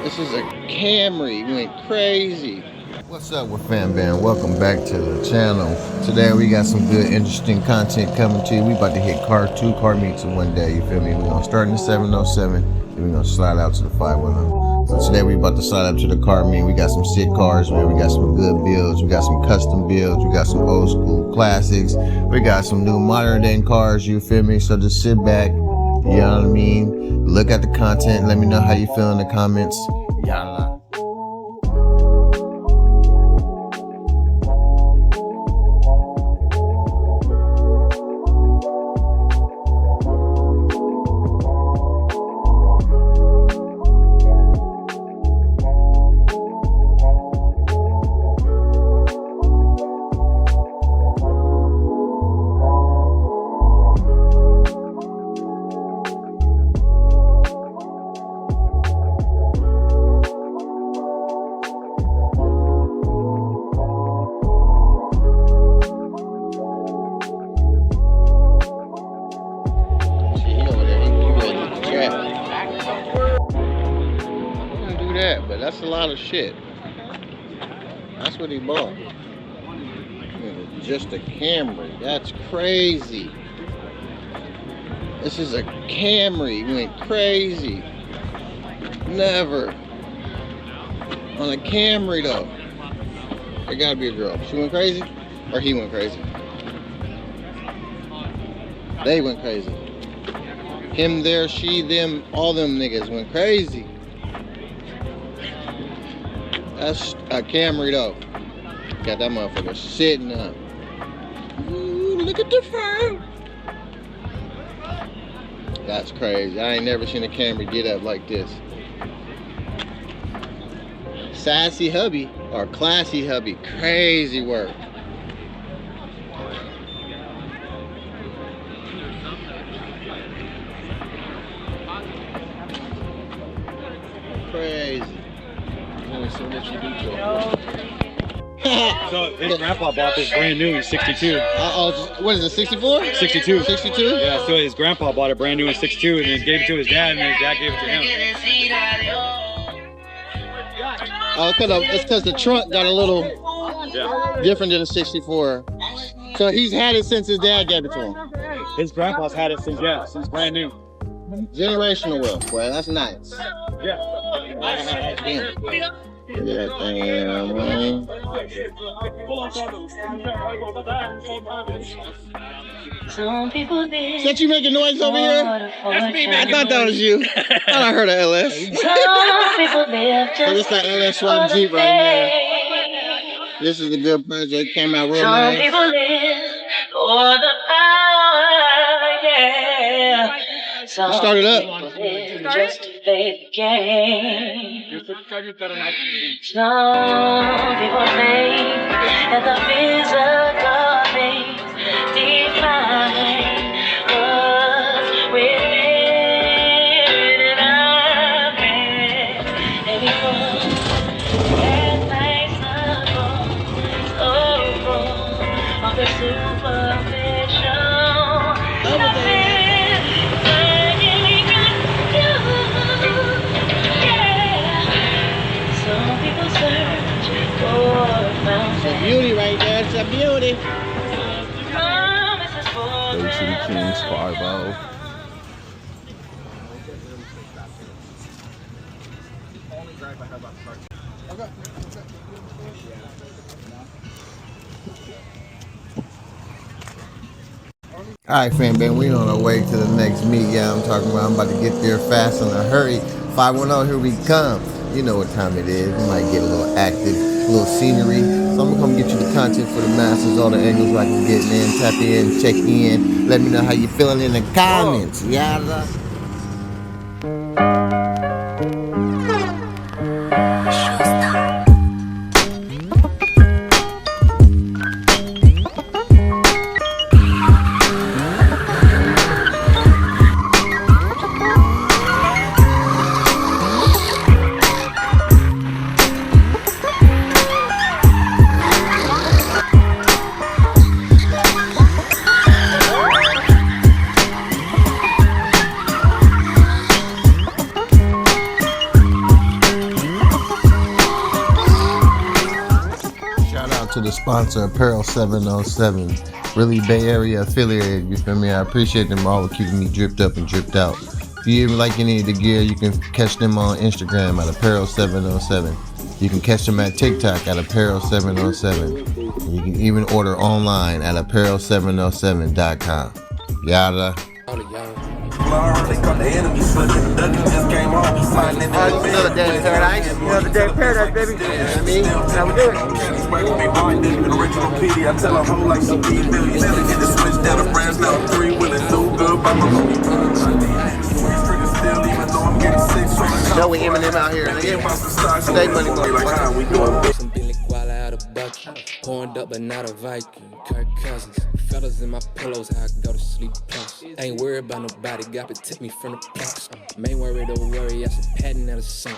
This is a Camry, went crazy. What's up with fam band? Welcome back to the channel. Today we got some good interesting content coming to you. We about to hit two car meets in one day, you feel me? We're gonna start in the 707 and we're gonna slide out to the 510. So today we about to slide up to the car meet. We got some sick cars, man. We got some good builds, we got some custom builds, we got some old school classics, we got some new modern day cars, you feel me? So just sit back, you know what I mean? Look at the content, let me know how you feel in the comments. Yalla. But that's a lot of shit. That's what he bought. Just a Camry. That's crazy. This is a Camry. Went crazy. Never. On a Camry though. There gotta be a girl. She went crazy? Or he went crazy? They went crazy. Him, there, she, them, all them niggas went crazy. That's a Camry though. Got that motherfucker sitting up. Ooh, look at the front. That's crazy. I ain't never seen a Camry get up like this. Sassy hubby or classy hubby. Crazy work. Crazy. So what you do to So his grandpa bought this brand new in 62. What is it, 64? 62. 62? Yeah, so his grandpa bought it brand new in 62 and then gave it to his dad and then his dad gave it to him. Oh, it's because the trunk got a little different than a 64. So he's had it since his dad gave it to him. His grandpa's had it since brand new. Generational wealth, boy, that's nice. Yeah. Damn. Yeah, damn, man. Some people Is that you making noise over here? That's me, I thought that was you. I thought I heard a LS. Some people live So this is that LS swap Jeep right now. This is a good project. Came out real Some nice. people live for the power, yeah. Some Start it up. people live just to play the game. Some people think that the physical things define what's within our head. And because that nice of the superficial, nothing finally got you. Yeah. Some people search for a fountain. Beauty right there. It's a beauty. Promises for Those City Kings 5-0. Alright fam band, we on our way to the next meet. Yeah, I'm talking about. I'm about to get there fast in a hurry. 510, here we come. You know what time it is. We might get a little active, a little scenery. So I'm gonna come get you the content for the masses, all the angles where I can get in, tap in, check in. Let me know how you feeling in the comments. Yalla. the sponsor, Apparel 707. Really Bay Area affiliated, you feel me? I appreciate them all for keeping me dripped up and dripped out. If you even like any of the gear, you can catch them on Instagram at Apparel 707. You can catch them at TikTok at Apparel 707. And you can even order online at apparel707.com. Yada. Another day in paradise. Another day in paradise, baby. You know what I mean? That's how we do it. No, we Eminem out here. Stay money, Horned up, but not a Viking. Kirk Cousins, fellas in my pillows, how I go to sleep plus. Ain't worried about nobody, got to take me from the plus. Main worry, don't worry, I said padding at a sun.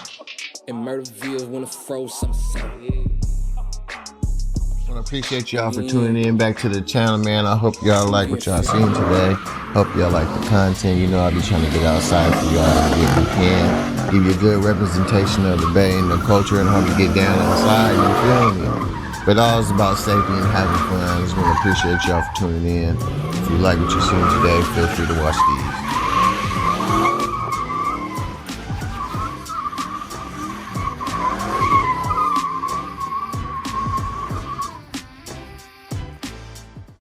And Murderville when it froze some sun. I appreciate y'all for tuning in back to the channel, man. I hope y'all like what y'all seen today. Hope y'all like the content. You know I be trying to get outside for y'all if we can. Give you a good representation of the Bay and the culture and how to get down outside, you feel me? But all is about safety and having fun. I just want to appreciate y'all for tuning in. If you like what you seen today, feel free to watch these.